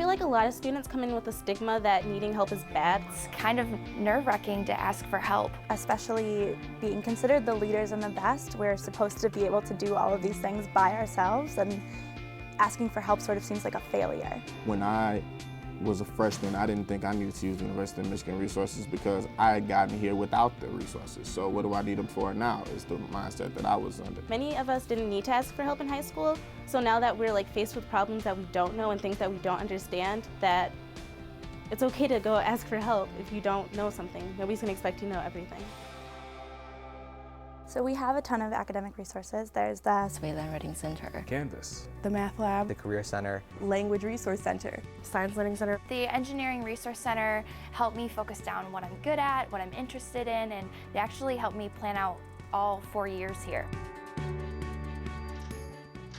feel like a lot of students come in with a stigma that needing help is bad. It's kind of nerve-wracking to ask for help. Especially being considered the leaders and the best, we're supposed to be able to do all of these things by ourselves, and asking for help sort of seems like a failure. When I was a freshman, I didn't think I needed to use the University of Michigan resources because I had gotten here without the resources. So what do I need them for now is the mindset that I was under. Many of us didn't need to ask for help in high school, so now that we're faced with problems that we don't know and things that we don't understand, that it's okay to go ask for help if you don't know something. Nobody's gonna expect you to know everything. So we have a ton of academic resources. There's the Wayland Writing Center, Canvas, the Math Lab, the Career Center, Language Resource Center, Science Learning Center. The Engineering Resource Center helped me focus down what I'm good at, what I'm interested in, and they actually helped me plan out all 4 years here.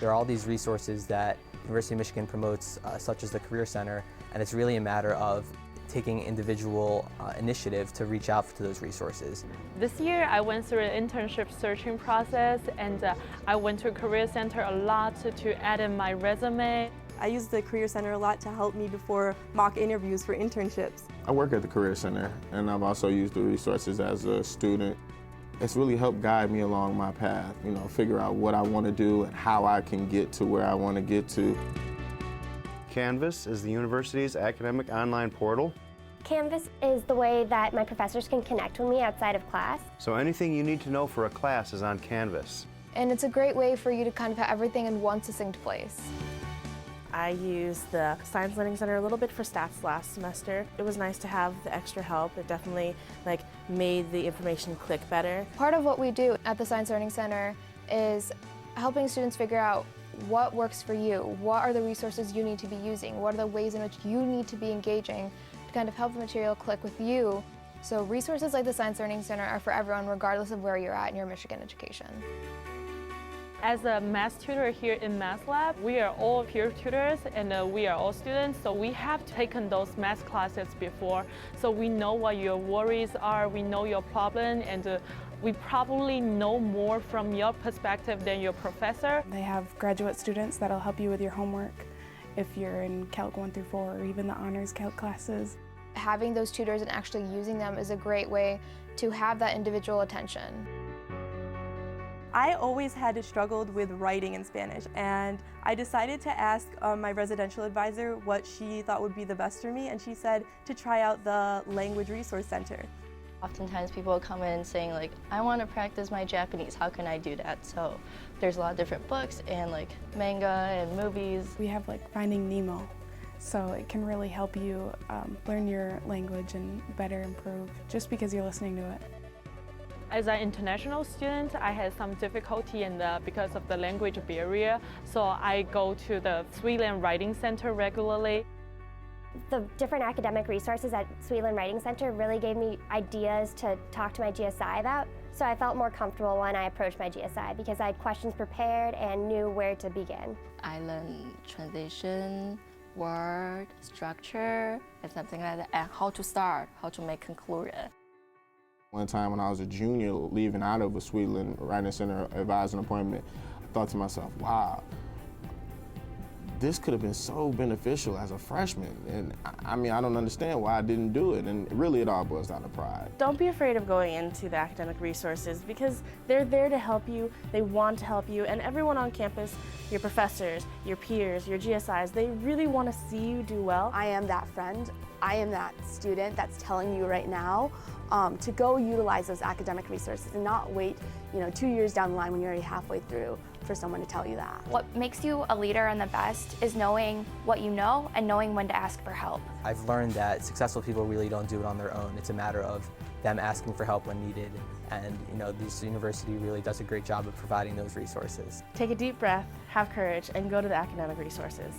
There are all these resources that University of Michigan promotes, such as the Career Center, and it's really a matter of taking individual initiative to reach out to those resources. This year I went through an internship searching process, and I went to Career Center a lot to add in my resume. I use the Career Center a lot to help me before mock interviews for internships. I work at the Career Center, and I've also used the resources as a student. It's really helped guide me along my path, figure out what I want to do and how I can get to where I want to get to. Canvas is the university's academic online portal. Canvas is the way that my professors can connect with me outside of class. So anything you need to know for a class is on Canvas. And it's a great way for you to kind of have everything in one succinct place. I used the Science Learning Center a little bit for stats last semester. It was nice to have the extra help. It definitely made the information click better. Part of what we do at the Science Learning Center is helping students figure out what works for you, what are the resources you need to be using, what are the ways in which you need to be engaging to kind of help the material click with you. So resources like the Science Learning Center are for everyone regardless of where you're at in your Michigan education. As a math tutor here in Math Lab, we are all peer tutors and we are all students, so we have taken those math classes before, so we know what your worries are, we know your problem, and we probably know more from your perspective than your professor. They have graduate students that'll help you with your homework if you're in Calc 1 through 4 or even the honors Calc classes. Having those tutors and actually using them is a great way to have that individual attention. I always had struggled with writing in Spanish, and I decided to ask my residential advisor what she thought would be the best for me, and she said to try out the Language Resource Center. Oftentimes people come in saying I want to practice my Japanese, how can I do that? So there's a lot of different books and manga and movies. We have Finding Nemo, so it can really help you learn your language and better improve just because you're listening to it. As an international student, I had some difficulty because of the language barrier, so I go to the Wayland Writing Center regularly. The different academic resources at Wayland Writing Center really gave me ideas to talk to my GSI about, so I felt more comfortable when I approached my GSI because I had questions prepared and knew where to begin. I learned translation, word, structure, and something like that, and how to start, how to make conclusion. One time when I was a junior leaving out of a Wayland Writing Center advising appointment, I thought to myself, wow, this could have been so beneficial as a freshman. And I don't understand why I didn't do it. And really it all boils down to pride. Don't be afraid of going into the academic resources because they're there to help you, they want to help you, and everyone on campus, your professors, your peers, your GSIs, they really want to see you do well. I am that friend. I am that student that's telling you right now to go utilize those academic resources and not wait 2 years down the line when you're already halfway through for someone to tell you that. What makes you a leader and the best is knowing what you know and knowing when to ask for help. I've learned that successful people really don't do it on their own. It's a matter of them asking for help when needed, and this university really does a great job of providing those resources. Take a deep breath, have courage, and go to the academic resources.